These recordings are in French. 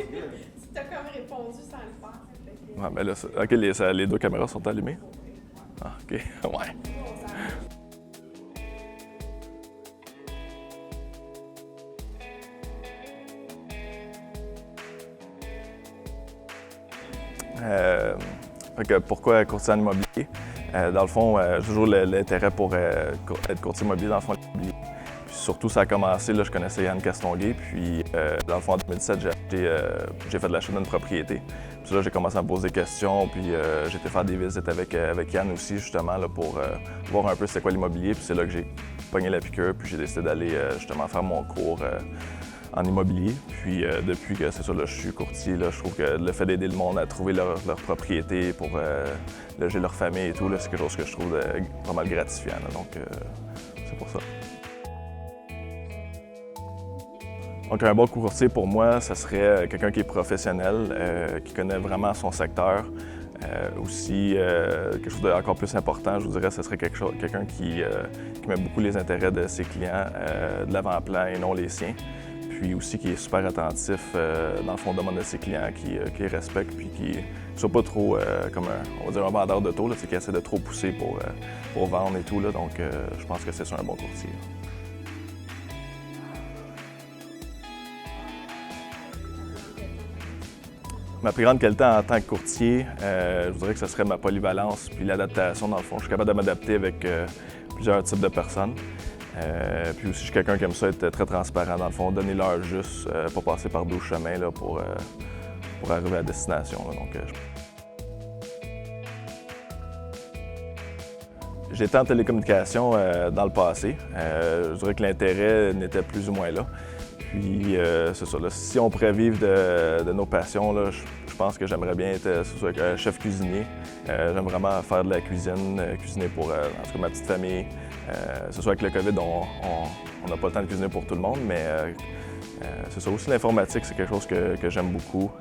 Tu t'as comme répondu sans le faire. Ouais, mais là, OK, les deux caméras sont allumées? Ah, OK, ouais. Fait que pourquoi courtier en immobilier? Dans le fond, j'ai toujours l'intérêt pour être courtier immobilier dans le fond immobilier. Puis surtout, ça a commencé, là, je connaissais Yann Castonguay, puis dans le fond, en 2017, j'ai fait de l'achat d'une propriété. Puis là, j'ai commencé à me poser des questions, puis j'ai été faire des visites avec Yann aussi, justement, là, pour voir un peu c'est quoi l'immobilier. Puis c'est là que j'ai pogné la piqûre, puis j'ai décidé d'aller justement faire mon cours en immobilier. Puis depuis que c'est ça, là, je suis courtier, là, je trouve que le fait d'aider le monde à trouver leur propriété pour loger leur famille et tout, là, c'est quelque chose que je trouve pas mal gratifiant. Là, donc c'est pour ça. Donc un bon courtier pour moi, ça serait quelqu'un qui est professionnel, qui connaît vraiment son secteur. Aussi, quelque chose d'encore plus important, je vous dirais, ce serait quelqu'un qui met beaucoup les intérêts de ses clients de l'avant-plan et non les siens. Puis aussi qui est super attentif dans le fond domaine de ses clients, qui les respecte, puis qui ne soit pas trop comme on va dire un vendeur d'auto, qui essaie de trop pousser pour vendre et tout. Là, donc je pense que c'est ça un bon courtier. Ma plus grande qualité en tant que courtier, je dirais que ce serait ma polyvalence puis l'adaptation. Dans le fond, je suis capable de m'adapter avec plusieurs types de personnes. Puis aussi, je suis quelqu'un qui aime ça être très transparent, dans le fond, donner l'heure juste, pas passer par 12 chemins là, pour arriver à destination. Là. Donc, J'étais en télécommunication dans le passé. Je dirais que l'intérêt n'était plus ou moins là. Puis, c'est ça, là, si on pourrait vivre de nos passions, là, je pense que j'aimerais bien être chef cuisinier. J'aime vraiment faire de la cuisine, cuisiner pour en tout cas, ma petite famille. C'est sûr, avec le COVID, on n'a pas le temps de cuisiner pour tout le monde, mais c'est ça. Aussi, l'informatique, c'est quelque chose que j'aime beaucoup.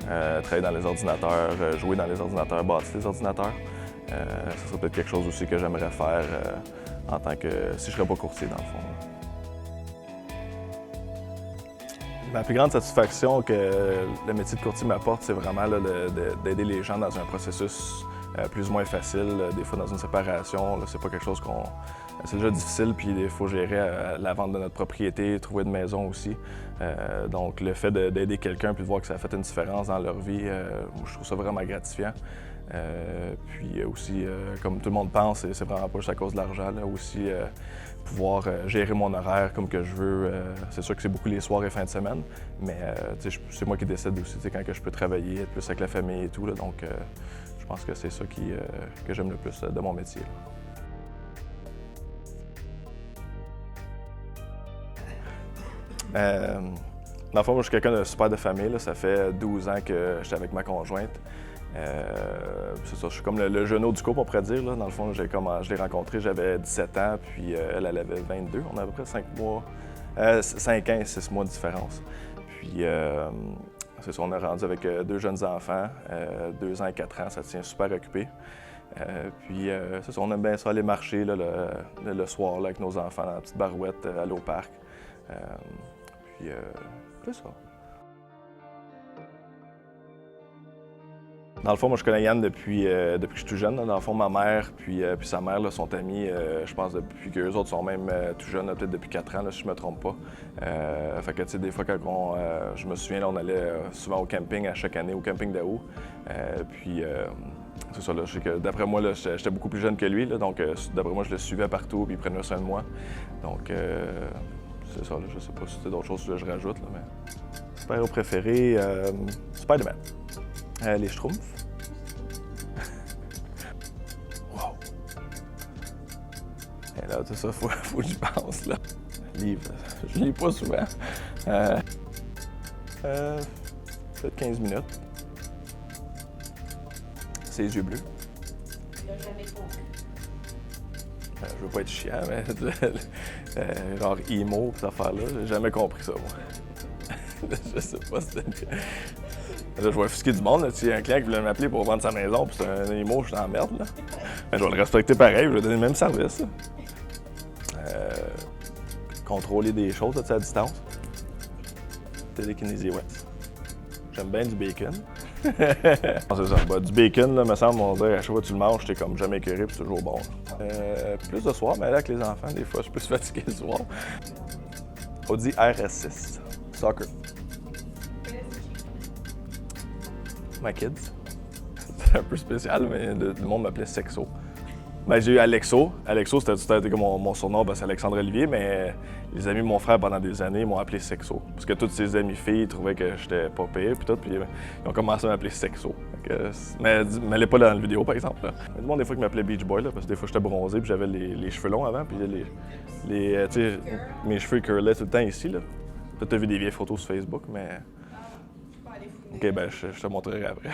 Travailler dans les ordinateurs, jouer dans les ordinateurs, bâtir des ordinateurs. Ça serait peut-être quelque chose aussi que j'aimerais faire en tant que... si je ne serais pas courtier, dans le fond. Ma plus grande satisfaction que le métier de courtier m'apporte, c'est vraiment d'aider les gens dans un processus plus ou moins facile. Des fois, dans une séparation, c'est pas quelque chose qu'on... C'est déjà difficile, puis il faut gérer la vente de notre propriété, trouver une maison aussi. Donc, le fait d'aider quelqu'un puis de voir que ça a fait une différence dans leur vie, je trouve ça vraiment gratifiant. Puis aussi, comme tout le monde pense, c'est vraiment pas juste à cause de l'argent. Aussi, pouvoir gérer mon horaire comme que je veux. C'est sûr que c'est beaucoup les soirs et fins de semaine, mais c'est moi qui décide aussi quand que je peux travailler, être plus avec la famille et tout. Là, donc, je pense que c'est ça que j'aime le plus de mon métier. Dans le fond, moi, je suis quelqu'un de super de famille. Là. Ça fait 12 ans que je suis avec ma conjointe. C'est ça, je suis comme le genou du couple, on pourrait dire. Là. Dans le fond, je l'ai rencontrée, j'avais 17 ans, puis elle avait 22. On a à peu près 5 ans et 6 mois de différence. Puis, c'est ça, on est rendu avec 2 jeunes enfants, 2 ans et 4 ans, ça tient super occupé. Puis, c'est ça, on aime bien ça aller marcher là, le soir là, avec nos enfants dans la petite barouette, aller au parc. Puis, c'est ça. Dans le fond, moi, je connais Yann depuis que je suis tout jeune. Là. Dans le fond, ma mère puis sa mère là, sont amis, je pense, depuis qu'eux autres sont même tout jeunes, peut-être depuis 4 ans, là, si je ne me trompe pas. Fait que, tu sais, des fois, quand je me souviens, là, on allait souvent au camping à chaque année, au camping d'Aou. Puis, c'est ça, là, je sais que d'après moi, là, j'étais beaucoup plus jeune que lui, là, donc d'après moi, je le suivais partout, puis il prenait soin de moi. Donc, c'est ça, là, je sais pas si c'était d'autres choses que je rajoute, là, mais... Super-héros préféré, Spider-Man. Les Schtroumpfs. Wow! Et là, tout ça, faut que j'y pense, là. Livre, je lis pas souvent. Peut-être 15 minutes. Ses yeux bleus. Tu l'as jamais compris. Je veux pas être chiant, mais genre emo, cette affaire-là, j'ai jamais compris ça, moi. Je sais pas si c'était... Là, je vais offusquer du monde. Il y a un client qui voulait m'appeler pour vendre sa maison, puis c'est un emo, je suis en merde. Là. Mais je vais le respecter pareil, je vais donner le même service. Contrôler des choses à distance. Télékinésie, ouais. J'aime bien du bacon. C'est ça. Bah, du bacon, là, me semble, on dirait, à chaque fois que tu le manges, t'es comme jamais écœuré, puis c'est toujours bon. Plus le soir, mais là, avec les enfants, des fois, je suis plus fatigué le soir. Audi RS6. Soccer. My kids. C'est un peu spécial, mais le monde m'appelait Sexo. Ben, j'ai eu Alexo. Alexo, c'était comme mon surnom, ben, c'est Alexandre Olivier, mais les amis de mon frère, pendant des années, m'ont appelé Sexo. Parce que toutes ses amies filles trouvaient que j'étais pas pire, puis tout, puis ils ont commencé à m'appeler Sexo. Mais elle n'est pas dans la vidéo, par exemple. Là. Il y a du monde, des fois, qui m'appelait Beach Boy, là, parce que des fois, j'étais bronzé, puis j'avais les cheveux longs avant, puis tu sais, mes cheveux curlaient tout le temps ici, là. Peut-être t'as vu des vieilles photos sur Facebook, mais... Je peux aller fouiller. OK, ben, je te montrerai après.